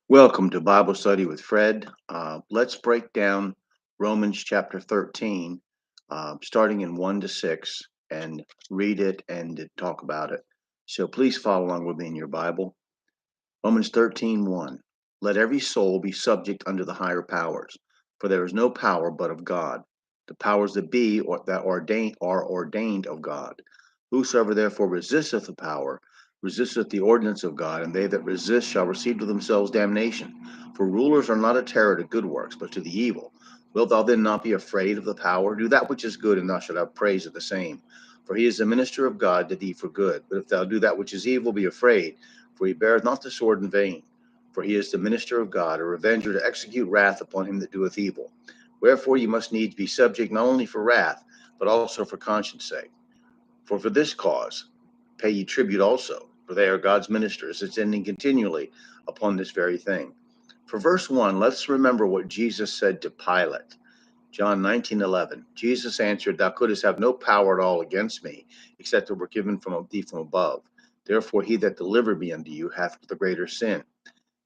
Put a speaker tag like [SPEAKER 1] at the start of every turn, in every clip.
[SPEAKER 1] Welcome to Bible Study with Fred. Let's break down Romans chapter 13, starting in 1 to 6, and read it and talk about it. So please follow along with me in your Bible. Romans 13:1. Let every soul be subject unto the higher powers, for there is no power but of God. The powers that be or that ordained are ordained of God. Whosoever therefore resisteth the power, resisteth the ordinance of God, and they that resist shall receive to themselves damnation. For rulers are not a terror to good works, but to the evil. Wilt thou then not be afraid of the power? Do that which is good, and thou shalt have praise of the same. For he is the minister of God to thee for good. But if thou do that which is evil, be afraid, for he beareth not the sword in vain. For he is the minister of God, a revenger to execute wrath upon him that doeth evil. Wherefore ye must needs be subject not only for wrath, but also for conscience sake. For this cause pay ye tribute also, for they are God's ministers, attending continually upon this very thing. For verse 1, let's remember what Jesus said to Pilate. John 19:11. Jesus answered, Thou couldst have no power at all against me, except it were given from thee from above. Therefore he that delivered me unto you hath the greater sin.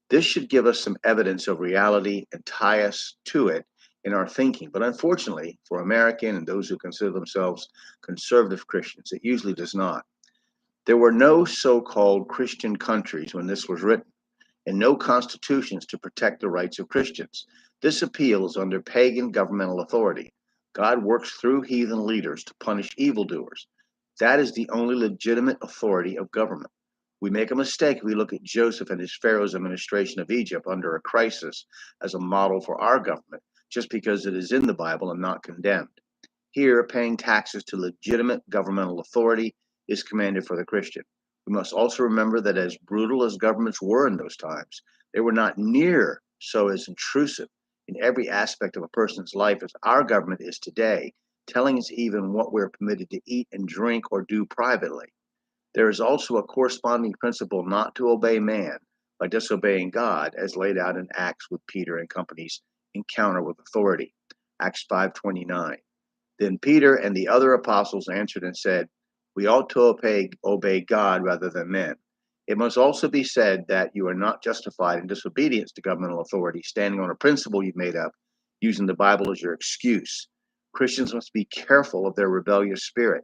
[SPEAKER 1] This should give us some evidence of reality and tie us to it in our thinking. But unfortunately, for American and those who consider themselves conservative Christians, it usually does not. There were no so-called Christian countries when this was written, and no constitutions to protect the rights of Christians. This appeal is under pagan governmental authority. God works through heathen leaders to punish evildoers. That is the only legitimate authority of government. We make a mistake if we look at Joseph and his Pharaoh's administration of Egypt under a crisis as a model for our government, just because it is in the Bible and not condemned. Here, paying taxes to legitimate governmental authority is commanded for the Christian. We must also remember that as brutal as governments were in those times, they were not near so as intrusive in every aspect of a person's life as our government is today, telling us even what we're permitted to eat and drink or do privately. There is also a corresponding principle not to obey man by disobeying God, as laid out in Acts with Peter and company's encounter with authority. Acts 5:29. Then Peter and the other apostles answered and said, We ought to obey God rather than men. It must also be said that you are not justified in disobedience to governmental authority, standing on a principle you've made up, using the Bible as your excuse. Christians must be careful of their rebellious spirit.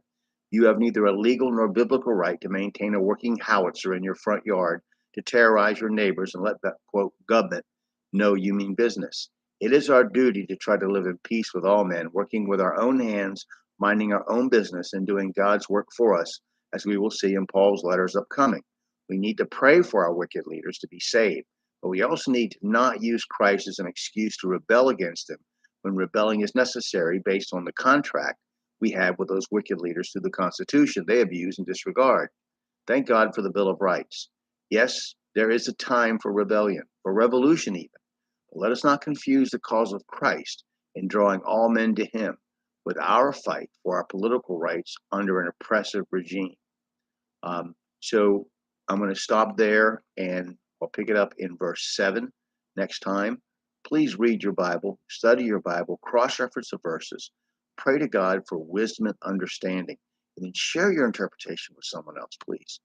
[SPEAKER 1] You have neither a legal nor biblical right to maintain a working howitzer in your front yard to terrorize your neighbors and let that, quote, government know you mean business. It is our duty to try to live in peace with all men, working with our own hands, minding our own business, and doing God's work for us, as we will see in Paul's letters upcoming. We need to pray for our wicked leaders to be saved, but we also need to not use Christ as an excuse to rebel against them when rebelling is necessary based on the contract we have with those wicked leaders through the Constitution they abuse and disregard. Thank God for the Bill of Rights. Yes, there is a time for rebellion, for revolution even. But let us not confuse the cause of Christ in drawing all men to him with our fight for our political rights under an oppressive regime. So I'm going to stop there and I'll pick it up in verse 7 next time. Please read your Bible, study your Bible, cross reference the verses, pray to God for wisdom and understanding, and then share your interpretation with someone else, please.